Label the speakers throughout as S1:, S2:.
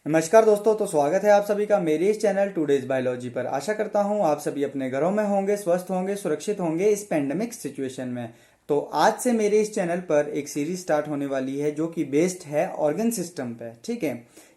S1: नमस्कार दोस्तों, तो स्वागत है आप सभी का मेरे इस चैनल टुडेज बायोलॉजी पर। आशा करता हूँ आप सभी अपने घरों में होंगे, स्वस्थ होंगे, सुरक्षित होंगे इस पेंडेमिक सिचुएशन में। तो आज से मेरे इस चैनल पर एक सीरीज स्टार्ट होने वाली है जो कि बेस्ड है ऑर्गन सिस्टम पे। ठीक है,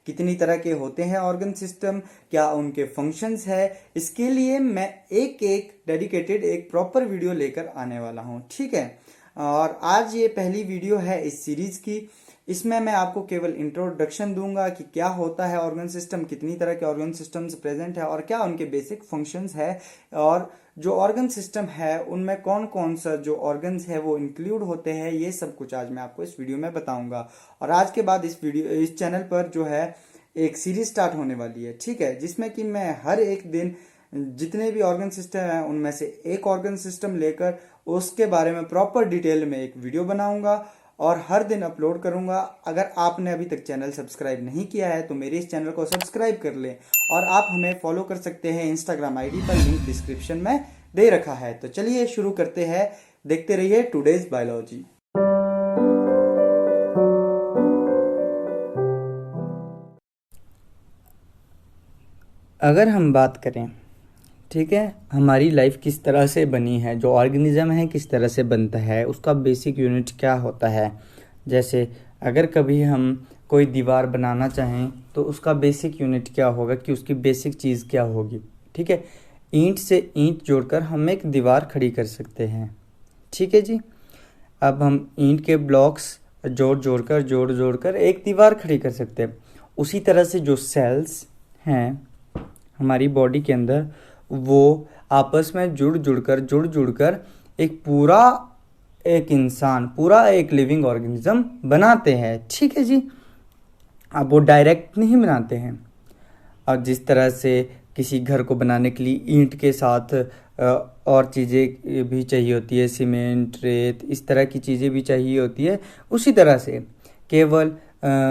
S1: कितनी तरह के होते हैं ऑर्गन सिस्टम, क्या उनके फंक्शंस है, इसके लिए मैं एक एक डेडिकेटेड एक प्रॉपर वीडियो लेकर आने वाला हूँ। ठीक है, और आज ये पहली वीडियो है इस सीरीज की। इसमें मैं आपको केवल इंट्रोडक्शन दूंगा कि क्या होता है ऑर्गन सिस्टम, कितनी तरह के ऑर्गन सिस्टम्स प्रेजेंट है और क्या उनके बेसिक फंक्शंस है, और जो ऑर्गन सिस्टम है उनमें कौन कौन सा जो ऑर्गन्स है वो इंक्लूड होते हैं। ये सब कुछ आज मैं आपको इस वीडियो में बताऊंगा। और आज के बाद इस चैनल पर जो है एक सीरीज स्टार्ट होने वाली है। ठीक है, जिसमें कि मैं हर एक दिन जितने भी ऑर्गन सिस्टम हैं उनमें से एक ऑर्गन सिस्टम लेकर उसके बारे में प्रॉपर डिटेल में एक वीडियो बनाऊंगा और हर दिन अपलोड करूंगा। अगर आपने अभी तक चैनल सब्सक्राइब नहीं किया है तो मेरे इस चैनल को सब्सक्राइब कर लें, और आप हमें फॉलो कर सकते हैं इंस्टाग्राम आईडी पर, लिंक डिस्क्रिप्शन में दे रखा है। तो चलिए शुरू करते हैं, देखते रहिए टुडेज बायोलॉजी। अगर हम बात करें, ठीक है, हमारी लाइफ किस तरह से बनी है, जो ऑर्गेनिज्म है किस तरह से बनता है, उसका बेसिक यूनिट क्या होता है। जैसे अगर कभी हम कोई दीवार बनाना चाहें तो उसका बेसिक यूनिट क्या होगा, कि उसकी बेसिक चीज़ क्या होगी। ठीक है, ईंट से ईंट जोड़कर हम एक दीवार खड़ी कर सकते हैं। ठीक है जी, अब हम ईंट के ब्लॉक्स जोड़ जोड़कर एक दीवार खड़ी कर सकते हैं। उसी तरह से जो सेल्स हैं हमारी बॉडी के अंदर, वो आपस में जुड़ जुड़कर एक इंसान, पूरा एक लिविंग ऑर्गेनिज्म बनाते हैं। ठीक है जी, अब वो डायरेक्ट नहीं बनाते हैं। और जिस तरह से किसी घर को बनाने के लिए ईंट के साथ और चीज़ें भी चाहिए होती है, सीमेंट, रेत, इस तरह की चीज़ें भी चाहिए होती है। उसी तरह से केवल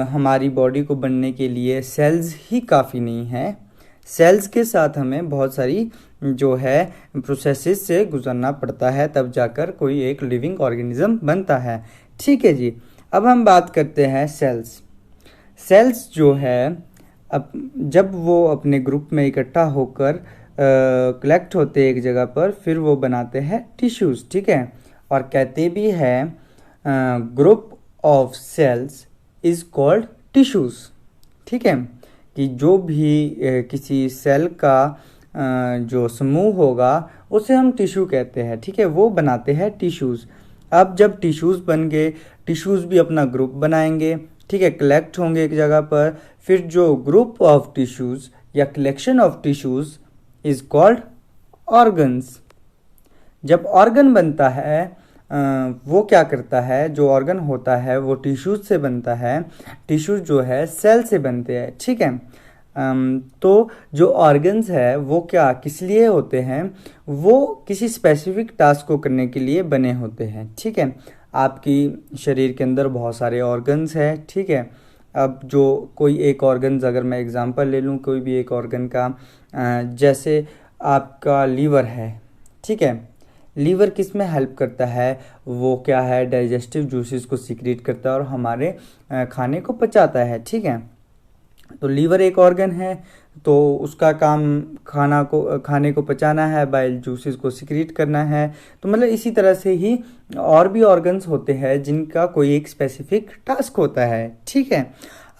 S1: हमारी बॉडी को बनने के लिए सेल्स ही काफ़ी नहीं है। सेल्स के साथ हमें बहुत सारी जो है प्रोसेसेस से गुजरना पड़ता है, तब जाकर कोई एक लिविंग ऑर्गेनिज्म बनता है। ठीक है जी, अब हम बात करते हैं सेल्स। सेल्स जो है, अब जब वो अपने ग्रुप में इकट्ठा होकर कलेक्ट होते हैं एक जगह पर, फिर वो बनाते हैं टिश्यूज़। ठीक है, और कहते भी हैं group of cells is called tissues. ठीक है, कि जो भी किसी सेल का जो समूह होगा उसे हम टिश्यू कहते हैं। ठीक है, वो बनाते हैं टिश्यूज़। अब जब टिश्यूज़ बन गए, टिश्यूज़ भी अपना ग्रुप बनाएंगे। ठीक है, कलेक्ट होंगे एक जगह पर, फिर जो ग्रुप ऑफ टिश्यूज़ या collection of tissues is called organs. जब ऑर्गन बनता है, वो क्या करता है, जो ऑर्गन होता है वो टिश्यूज से बनता है। टिश्यूज जो है सेल से बनते हैं। ठीक है, तो जो ऑर्गन्स है वो क्या किस लिए होते हैं, वो किसी स्पेसिफिक टास्क को करने के लिए बने होते हैं। ठीक है, आपकी शरीर के अंदर बहुत सारे ऑर्गन्स हैं। ठीक है, अब जो कोई एक ऑर्गन्स, अगर मैं एग्जांपल ले लूँ कोई भी एक ऑर्गन का, जैसे आपका लीवर है। ठीक है, लीवर किस में हेल्प करता है, वो क्या है, डाइजेस्टिव जूसेस को सीक्रेट करता है और हमारे खाने को पचाता है। ठीक है, तो लीवर एक ऑर्गन है, तो उसका काम खाने को पचाना है, बाइल जूसेस को सीक्रेट करना है। तो मतलब इसी तरह से ही और भी ऑर्गन्स होते हैं जिनका कोई एक स्पेसिफिक टास्क होता है। ठीक है,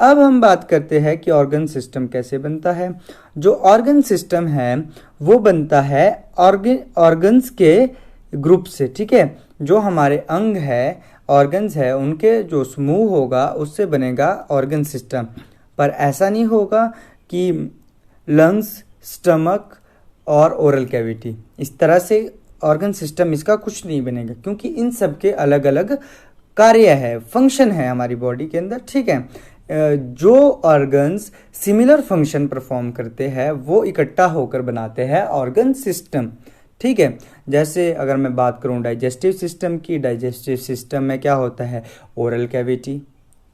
S1: अब हम बात करते हैं कि ऑर्गन सिस्टम कैसे बनता है। जो ऑर्गन सिस्टम है वो बनता है ऑर्गन्स के ग्रुप से। ठीक है, जो हमारे अंग है, ऑर्गन्स है, उनके जो समूह होगा उससे बनेगा ऑर्गन सिस्टम। पर ऐसा नहीं होगा कि लंग्स, स्टमक और ओरल कैविटी, इस तरह से ऑर्गन सिस्टम इसका कुछ नहीं बनेगा, क्योंकि इन सब के अलग अलग कार्य है, फंक्शन है हमारी बॉडी के अंदर। ठीक है, जो ऑर्गन्स सिमिलर फंक्शन परफॉर्म करते हैं वो इकट्ठा होकर बनाते हैं ऑर्गन सिस्टम। ठीक है, जैसे अगर मैं बात करूं डाइजेस्टिव सिस्टम की, डाइजेस्टिव सिस्टम में क्या होता है, ओरल कैविटी।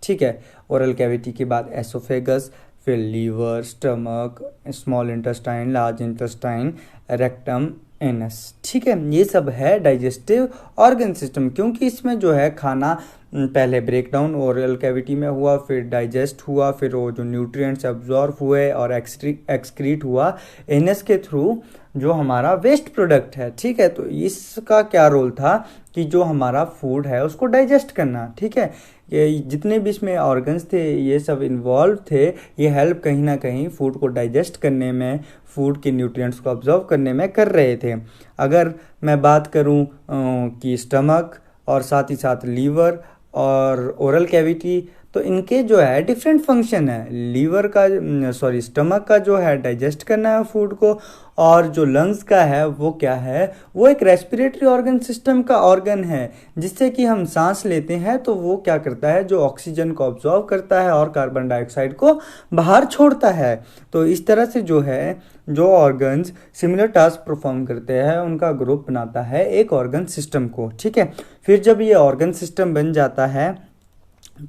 S1: ठीक है, ओरल कैविटी के बाद एसोफेगस, फिर liver, stomach, small intestine, large intestine, rectum, anus. ठीक है, ये सब है डाइजेस्टिव ऑर्गन सिस्टम, क्योंकि इसमें जो है खाना पहले ब्रेक डाउन ओरल कैविटी में हुआ, फिर डाइजेस्ट हुआ, फिर वो जो न्यूट्रिएंट्स एब्जॉर्ब हुए और एक्सक्रीट हुआ एनएस के थ्रू, जो हमारा वेस्ट प्रोडक्ट है। ठीक है, तो इसका क्या रोल था कि जो हमारा फूड है उसको डाइजेस्ट करना। ठीक है, ये जितने भी इसमें ऑर्गन्स थे ये सब इन्वॉल्व थे, ये हेल्प कहीं ना कहीं फूड को डाइजेस्ट करने में, फूड के न्यूट्रिएंट्स को ऑब्जर्व करने में कर रहे थे। अगर मैं बात करूं कि स्टमक और साथ ही साथ लीवर और ओरल कैविटी, तो इनके जो है डिफरेंट फंक्शन है। लीवर का स्टमक का जो है डाइजेस्ट करना है फूड को, और जो लंग्स का है वो क्या है, वो एक रेस्पिरेटरी ऑर्गन सिस्टम का ऑर्गन है, जिससे कि हम सांस लेते हैं तो वो क्या करता है, जो ऑक्सीजन को ऑब्जॉर्व करता है और कार्बन डाइऑक्साइड को बाहर छोड़ता है। तो इस तरह से जो है जो ऑर्गन्स सिमिलर टास्क परफॉर्म करते हैं उनका ग्रुप बनाता है एक ऑर्गन सिस्टम को। ठीक है, फिर जब ये ऑर्गन सिस्टम बन जाता है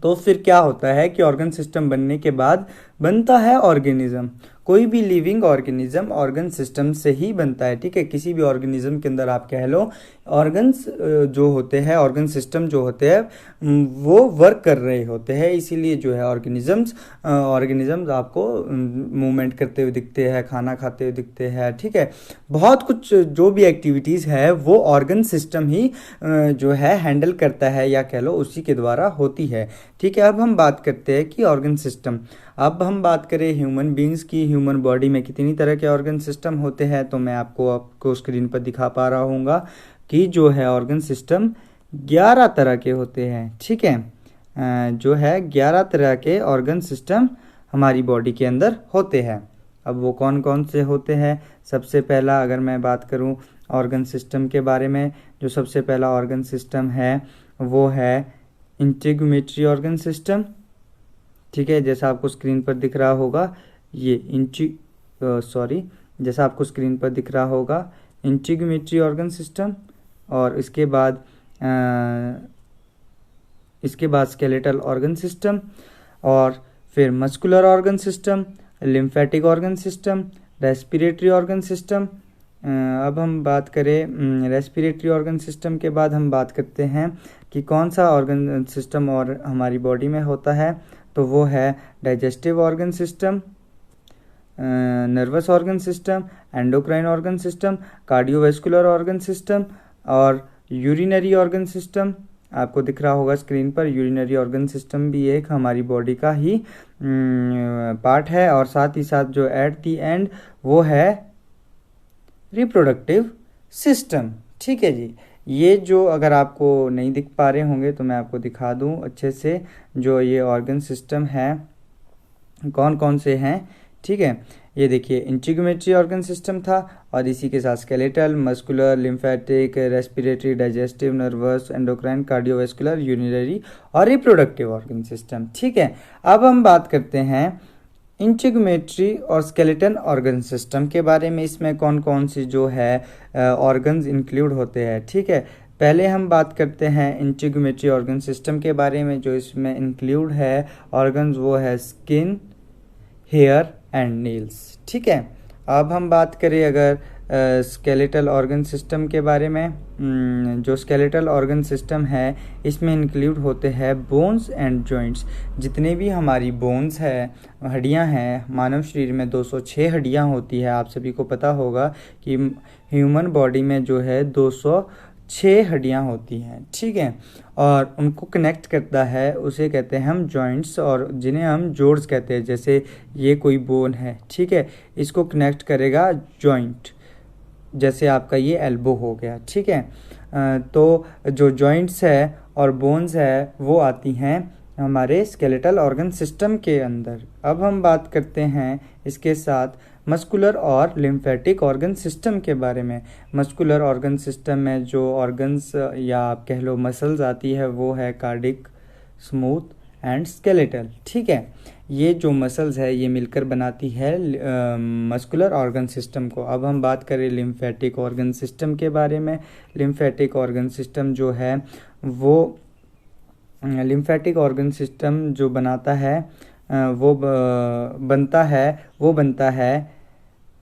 S1: तो फिर क्या होता है कि ऑर्गन सिस्टम बनने के बाद बनता है ऑर्गेनिज्म। कोई भी लिविंग ऑर्गेनिज्म ऑर्गन सिस्टम से ही बनता है। ठीक है, किसी भी ऑर्गेनिज्म के अंदर आप कह लो ऑर्गन्स जो होते हैं, ऑर्गन सिस्टम जो होते हैं वो वर्क कर रहे होते हैं, इसीलिए जो है ऑर्गेनिजम्स आपको मूवमेंट करते हुए दिखते हैं, खाना खाते हुए दिखते हैं। ठीक है, बहुत कुछ जो भी एक्टिविटीज़ है वो ऑर्गन सिस्टम ही जो है हैंडल करता है, या कह लो उसी के द्वारा होती है। ठीक है, अब हम बात करते हैं कि ऑर्गन सिस्टम, अब हम बात करें ह्यूमन बींग्स की, ह्यूमन बॉडी में कितनी तरह के ऑर्गन सिस्टम होते हैं, तो मैं आपको स्क्रीन पर दिखा पा रहा हूँगा कि जो है ऑर्गन सिस्टम 11 तरह के होते हैं। ठीक है, जो है 11 तरह के ऑर्गन सिस्टम हमारी बॉडी के अंदर होते हैं। अब वो कौन कौन से होते हैं, सबसे पहला अगर मैं बात करूं ऑर्गन सिस्टम के बारे में, जो सबसे पहला ऑर्गन सिस्टम है वो है इंटीग्यूमेटरी ऑर्गन सिस्टम। ठीक है, जैसा आपको स्क्रीन पर दिख रहा होगा ये जैसा आपको स्क्रीन पर दिख रहा होगा इंटीग्यूमेटरी ऑर्गन सिस्टम, और इसके बाद स्केलेटल ऑर्गन सिस्टम, और फिर muscular organ system, lymphatic organ system, respiratory organ system. अब हम बात करें रेस्पिरेटरी ऑर्गन सिस्टम के बाद हम बात करते हैं कि कौन सा ऑर्गन सिस्टम और हमारी बॉडी में होता है, तो वो है digestive organ system, nervous organ system, endocrine organ system, cardiovascular organ system और यूरिनरी ऑर्गन सिस्टम। आपको दिख रहा होगा स्क्रीन पर, यूरिनरी ऑर्गन सिस्टम भी एक हमारी बॉडी का ही पार्ट है, और साथ ही साथ जो एट दी एंड वो है रिप्रोडक्टिव सिस्टम। ठीक है जी, ये जो अगर आपको नहीं दिख पा रहे होंगे तो मैं आपको दिखा दूं अच्छे से, जो ये ऑर्गन सिस्टम है कौन कौन से हैं। ठीक है, ये देखिए इंटीग्यूमेटरी ऑर्गन सिस्टम था, और इसी के साथ skeletal, muscular, lymphatic, respiratory, digestive, nervous, endocrine, cardiovascular, urinary और रिप्रोडक्टिव ऑर्गन सिस्टम। ठीक है, अब हम बात करते हैं इंटीग्यूमेटरी और स्केलेटन ऑर्गन सिस्टम के बारे में। इसमें कौन कौन सी जो है ऑर्गन्स इंक्लूड होते हैं। ठीक है, पहले हम बात करते हैं इंटीग्यूमेटरी ऑर्गन सिस्टम के बारे में। जो इसमें इंक्लूड है ऑर्गन्स वो है स्किन, हेयर एंड नील्स। ठीक है, अब हम बात करें अगर स्केलेटल ऑर्गन सिस्टम के बारे में, जो स्केलेटल ऑर्गन सिस्टम है इसमें इंक्लूड होते हैं बोन्स एंड जॉइंट्स। जितने भी हमारी बोन्स है, हड्डियां हैं, मानव शरीर में 206 हड्डियां होती है। आप सभी को पता होगा कि ह्यूमन बॉडी में जो है 206 हड्डियां होती हैं। ठीक है, और उनको कनेक्ट करता है, उसे कहते हैं हम जॉइंट्स, और जिन्हें हम जोड्स कहते हैं। जैसे ये कोई बोन है, ठीक है, इसको कनेक्ट करेगा जॉइंट, जैसे आपका ये एल्बो हो गया। ठीक है, तो जो जॉइंट्स है और बोन्स है वो आती हैं हमारे स्केलेटल ऑर्गन सिस्टम के अंदर। अब हम बात करते हैं इसके साथ मस्कुलर और लिम्फेटिक ऑर्गन सिस्टम के बारे में। मस्कुलर ऑर्गन सिस्टम में जो ऑर्गन्स या आप कह लो मसल्स आती है वो है कार्डिक, स्मूथ एंड स्केलेटल। ठीक है, ये जो मसल्स है ये मिलकर बनाती है मस्कुलर ऑर्गन सिस्टम को। अब हम बात करें लिम्फेटिक ऑर्गन सिस्टम के बारे में। लिम्फेटिक ऑर्गन सिस्टम जो है वो लिम्फेटिक ऑर्गन सिस्टम जो बनाता है वो बनता है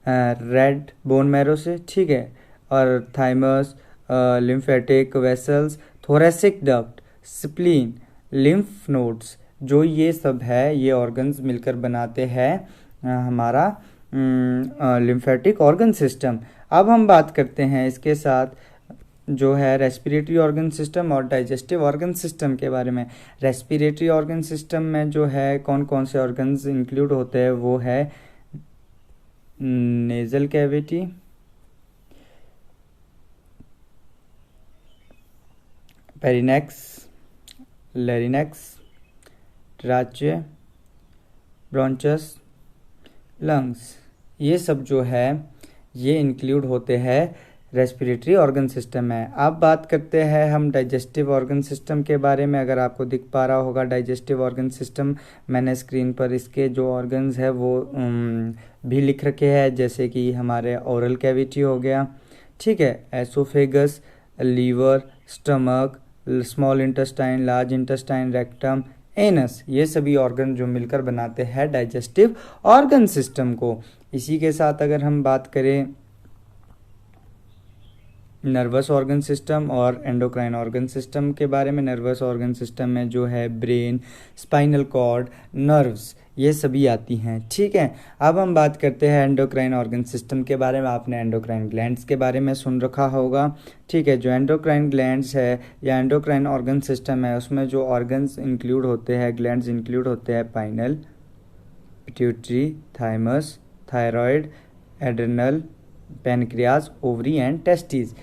S1: रेड बोन मैरो से। ठीक है, और thymus, lymphatic vessels, thoracic duct, spleen, lymph nodes, जो ये सब है ये ऑर्गन्स मिलकर बनाते हैं हमारा लिम्फेटिक ऑर्गन सिस्टम। अब हम बात करते हैं इसके साथ जो है रेस्पिरेटरी ऑर्गन सिस्टम और डाइजेस्टिव ऑर्गन सिस्टम के बारे में। रेस्पिरेटरी ऑर्गन सिस्टम में जो है कौन कौन से ऑर्गन्स इंक्लूड होते हैं वो है नेजल कैविटी, पेरिनेक्स, लैरिनेक्स, ट्राचे, ब्रोंचस, लंग्स, ये सब जो है ये इंक्लूड होते हैं रेस्पिरेटरी ऑर्गन सिस्टम में। अब बात करते हैं हम डाइजेस्टिव ऑर्गन सिस्टम के बारे में। अगर आपको दिख पा रहा होगा डाइजेस्टिव ऑर्गन सिस्टम, मैंने स्क्रीन पर इसके जो ऑर्गन्स है वो भी लिख रखे हैं, जैसे कि हमारे ओरल कैविटी हो गया, ठीक है, oesophagus, liver, stomach, small intestine, large intestine, rectum, anus, ये सभी ऑर्गन जो मिलकर बनाते हैं डाइजेस्टिव ऑर्गन सिस्टम को। इसी के साथ अगर हम बात करें नर्वस ऑर्गन सिस्टम और एंडोक्राइन ऑर्गन सिस्टम के बारे में, नर्वस ऑर्गन सिस्टम में जो है ब्रेन, स्पाइनल कॉर्ड, नर्व्स, ये सभी आती हैं, ठीक है। अब हम बात करते हैं एंडोक्राइन ऑर्गन सिस्टम के बारे में। आपने एंडोक्राइन ग्लैंड्स के बारे में सुन रखा होगा, ठीक है। जो एंडोक्राइन ग्लैंड्स है या एंडोक्राइन ऑर्गन सिस्टम है उसमें जो ऑर्गन्स इंक्लूड होते हैं, ग्लैंड्स इंक्लूड होते हैं pineal, pituitary, thymus, thyroid, adrenal, pancreas, ovary and testis,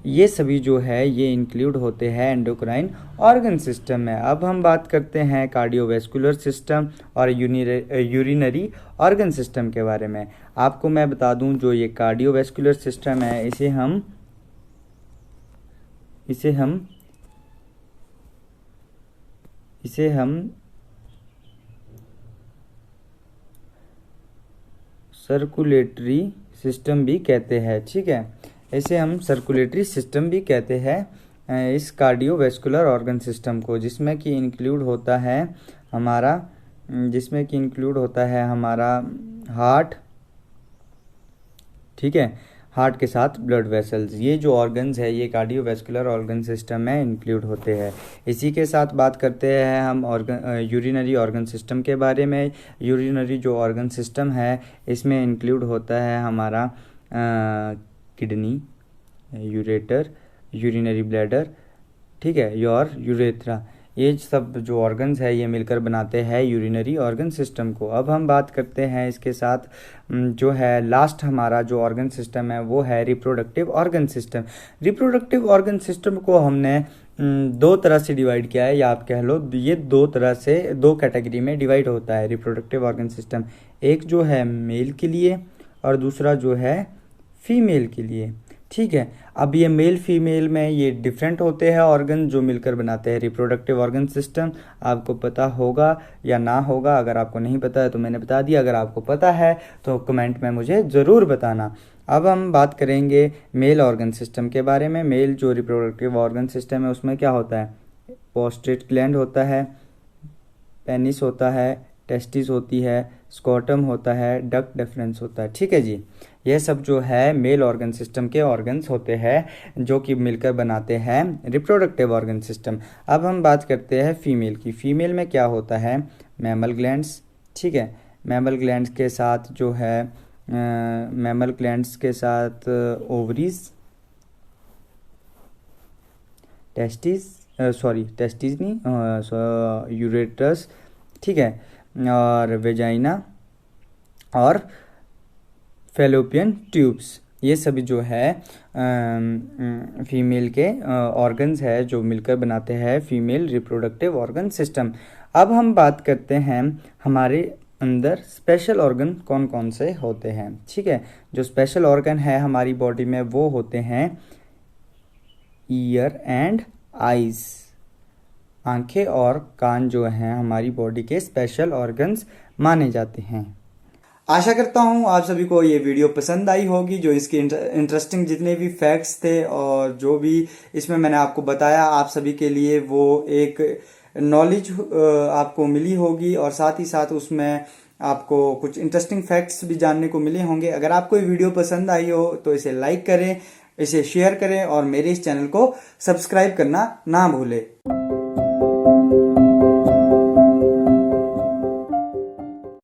S1: ये सभी जो है ये इंक्लूड होते हैं एंडोक्राइन ऑर्गन सिस्टम में। अब हम बात करते हैं कार्डियोवैस्कुलर सिस्टम और यूरिनरी ऑर्गन सिस्टम के बारे में। आपको मैं बता दूं जो ये कार्डियोवैस्कुलर सिस्टम है इसे हम सर्कुलेटरी सिस्टम भी कहते हैं, ठीक है, इसे हम सर्कुलेटरी सिस्टम भी कहते हैं इस कार्डियोवैस्कुलर ऑर्गन सिस्टम को, जिसमें कि इंक्लूड होता है हमारा हार्ट, ठीक है, हार्ट के साथ ब्लड वेसल्स, ये जो ऑर्गन्स है ये कार्डियोवैस्कुलर ऑर्गन सिस्टम में इंक्लूड होते हैं। इसी के साथ बात करते हैं हम यूरिनरी ऑर्गन सिस्टम के बारे में। यूरिनरी जो ऑर्गन सिस्टम है इसमें इंक्लूड होता है हमारा किडनी, यूरेटर, यूरिनरी ब्लैडर, ठीक है, और यूरेथ्रा, ये सब जो ऑर्गन्स है ये मिलकर बनाते हैं यूरिनरी ऑर्गन सिस्टम को। अब हम बात करते हैं इसके साथ जो है लास्ट हमारा जो ऑर्गन सिस्टम है वो है reproductive organ system. Reproductive organ system को हमने दो तरह से डिवाइड किया है, या आप कह लो ये दो कैटेगरी में डिवाइड होता है रिप्रोडक्टिव ऑर्गन सिस्टम। एक जो है मेल के लिए और दूसरा जो है फीमेल के लिए, ठीक है। अब ये मेल फीमेल में ये डिफरेंट होते हैं ऑर्गन जो मिलकर बनाते हैं रिप्रोडक्टिव ऑर्गन सिस्टम। आपको पता होगा या ना होगा, अगर आपको नहीं पता है तो मैंने बता दिया, अगर आपको पता है तो कमेंट में मुझे ज़रूर बताना। अब हम बात करेंगे मेल ऑर्गन सिस्टम के बारे में। मेल जो रिप्रोडक्टिव ऑर्गन सिस्टम है उसमें क्या होता है, प्रोस्टेट ग्लैंड होता है, पेनिस होता है, टेस्टिस होती है, स्कोटम होता है, डक्ट डिफरेंस होता है, ठीक है जी। यह सब जो है मेल ऑर्गन सिस्टम के ऑर्गन्स होते हैं जो कि मिलकर बनाते हैं रिप्रोडक्टिव ऑर्गन सिस्टम। अब हम बात करते हैं फीमेल की। फीमेल में क्या होता है, मैमल ग्लैंड्स, ठीक है, मैमल ग्लैंड्स के साथ जो है मैमल ग्लैंड्स के साथ ओवरीज, टेस्टिस नहीं, यूरेटस, ठीक है, और वेजाइना और फैलोपियन ट्यूब्स, ये सभी जो है फीमेल के ऑर्गन्स है जो मिलकर बनाते हैं फीमेल रिप्रोडक्टिव ऑर्गन सिस्टम। अब हम बात करते हैं हमारे अंदर स्पेशल ऑर्गन कौन कौन से होते हैं, ठीक है। जो स्पेशल ऑर्गन है हमारी बॉडी में वो होते हैं ईयर एंड आईज, आंखें और कान जो हैं हमारी बॉडी के स्पेशल ऑर्गन्स माने जाते हैं। आशा करता हूँ आप सभी को ये वीडियो पसंद आई होगी। जो इसके इंटरेस्टिंग जितने भी फैक्ट्स थे और जो भी इसमें मैंने आपको बताया आप सभी के लिए वो एक नॉलेज आपको मिली होगी, और साथ ही साथ उसमें आपको कुछ इंटरेस्टिंग फैक्ट्स भी जानने को मिले होंगे। अगर आपको ये वीडियो पसंद आई हो तो इसे लाइक करें, इसे शेयर करें और मेरे इस चैनल को सब्सक्राइब करना ना भूलें।